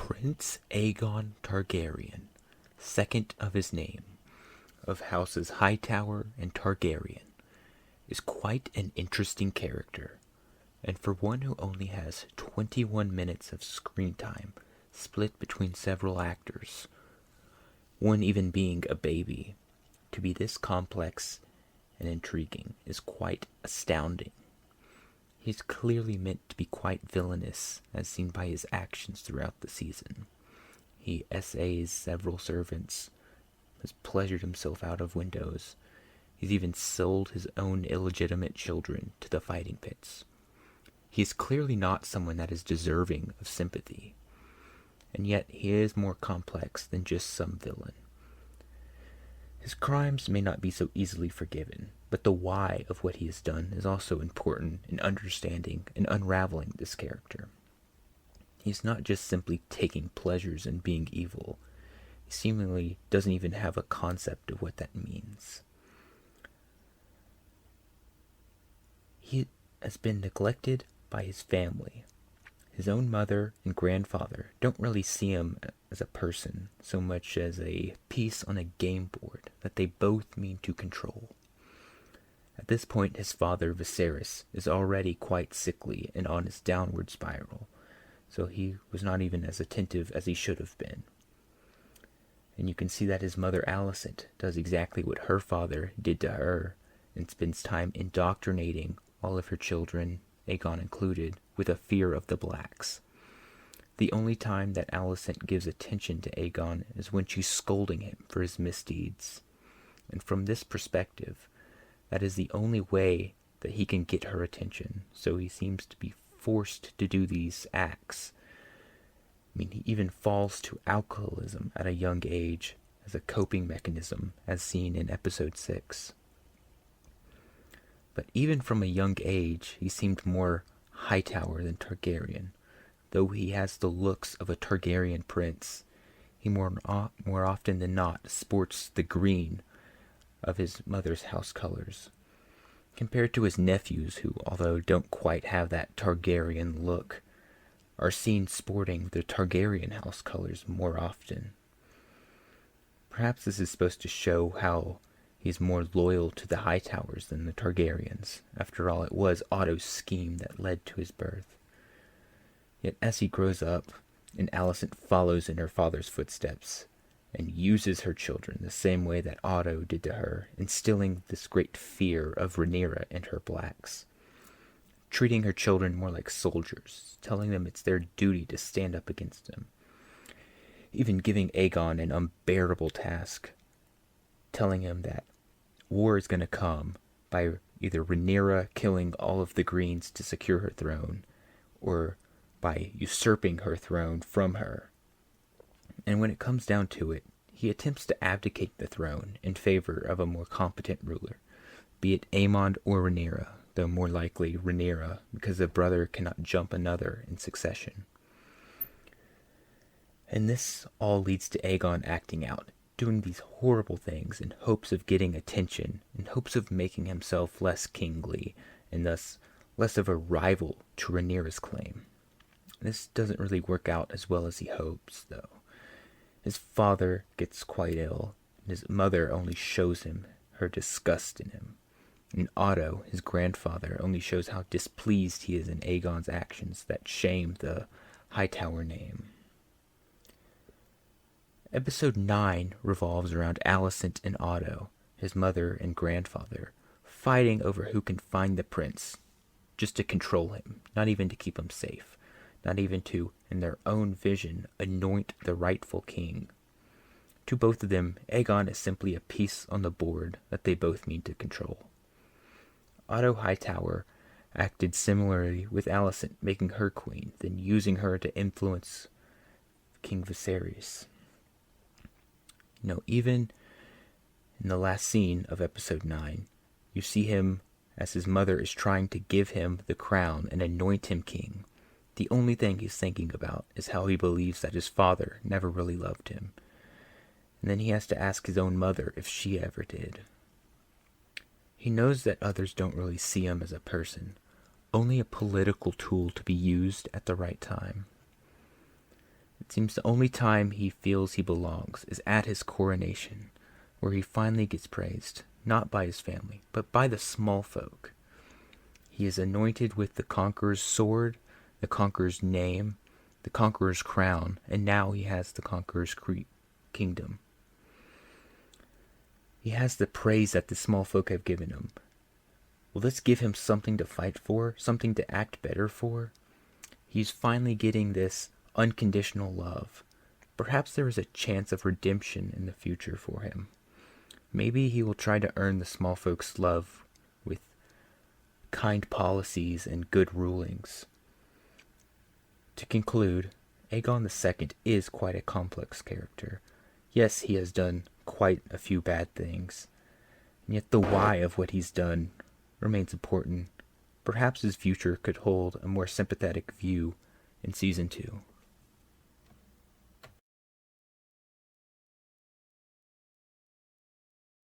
Prince Aegon Targaryen, second of his name, of houses Hightower and Targaryen, is quite an interesting character, and for one who only has 21 minutes of screen time split between several actors, one even being a baby, to be this complex and intriguing is quite astounding. He is clearly meant to be quite villainous, as seen by his actions throughout the season. He essays several servants, has pleasured himself out of windows. He's even sold his own illegitimate children to the fighting pits. He is clearly not someone that is deserving of sympathy, and yet he is more complex than just some villain. His crimes may not be so easily forgiven, but the why of what he has done is also important in understanding and unraveling this character. He's not just simply taking pleasures in being evil. He seemingly doesn't even have a concept of what that means. He has been neglected by his family. His own mother and grandfather don't really see him as a person so much as a piece on a game board that they both mean to control. At this point, his father, Viserys, is already quite sickly and on his downward spiral, so he was not even as attentive as he should have been. And you can see that his mother, Alicent, does exactly what her father did to her and spends time indoctrinating all of her children, Aegon included, with a fear of the blacks. The only time that Alicent gives attention to Aegon is when she's scolding him for his misdeeds. And from this perspective, that is the only way that he can get her attention, so he seems to be forced to do these acts. I mean, he even falls to alcoholism at a young age as a coping mechanism, as seen in episode 6. But even from a young age, he seemed more Hightower than Targaryen. Though he has the looks of a Targaryen prince, he more often than not sports the green of his mother's house colors, compared to his nephews who, although don't quite have that Targaryen look, are seen sporting the Targaryen house colors more often. Perhaps this is supposed to show how he's more loyal to the Hightowers than the Targaryens. After all, it was Otto's scheme that led to his birth. Yet as he grows up, and Alicent follows in her father's footsteps, and uses her children the same way that Otto did to her, instilling this great fear of Rhaenyra and her blacks, treating her children more like soldiers, telling them it's their duty to stand up against them, even giving Aegon an unbearable task, telling him that war is going to come by either Rhaenyra killing all of the Greens to secure her throne, or by usurping her throne from her. And when it comes down to it, he attempts to abdicate the throne in favor of a more competent ruler, be it Aemond or Rhaenyra, though more likely Rhaenyra, because a brother cannot jump another in succession. And this all leads to Aegon acting out, doing these horrible things in hopes of getting attention, in hopes of making himself less kingly, and thus less of a rival to Rhaenyra's claim. This doesn't really work out as well as he hopes, though. His father gets quite ill, and his mother only shows him her disgust in him. And Otto, his grandfather, only shows how displeased he is in Aegon's actions that shame the Hightower name. Episode 9 revolves around Alicent and Otto, his mother and grandfather, fighting over who can find the prince, just to control him, not even to keep him safe, not even to, in their own vision, anoint the rightful king. To both of them, Aegon is simply a piece on the board that they both need to control. Otto Hightower acted similarly with Alicent making her queen, then using her to influence King Viserys. Even in the last scene of episode 9, you see him as his mother is trying to give him the crown and anoint him king. The only thing he's thinking about is how he believes that his father never really loved him. And then he has to ask his own mother if she ever did. He knows that others don't really see him as a person, only a political tool to be used at the right time. It seems the only time he feels he belongs is at his coronation, where he finally gets praised, not by his family, but by the small folk. He is anointed with the Conqueror's sword, the Conqueror's name, the Conqueror's crown, and now he has the Conqueror's kingdom. He has the praise that the small folk have given him. Will this give him something to fight for, something to act better for? He's finally getting this unconditional love. Perhaps there is a chance of redemption in the future for him. Maybe he will try to earn the small folks' love with kind policies and good rulings. To conclude, Aegon II is quite a complex character. Yes, he has done quite a few bad things, and yet the why of what he's done remains important. Perhaps his future could hold a more sympathetic view in Season 2.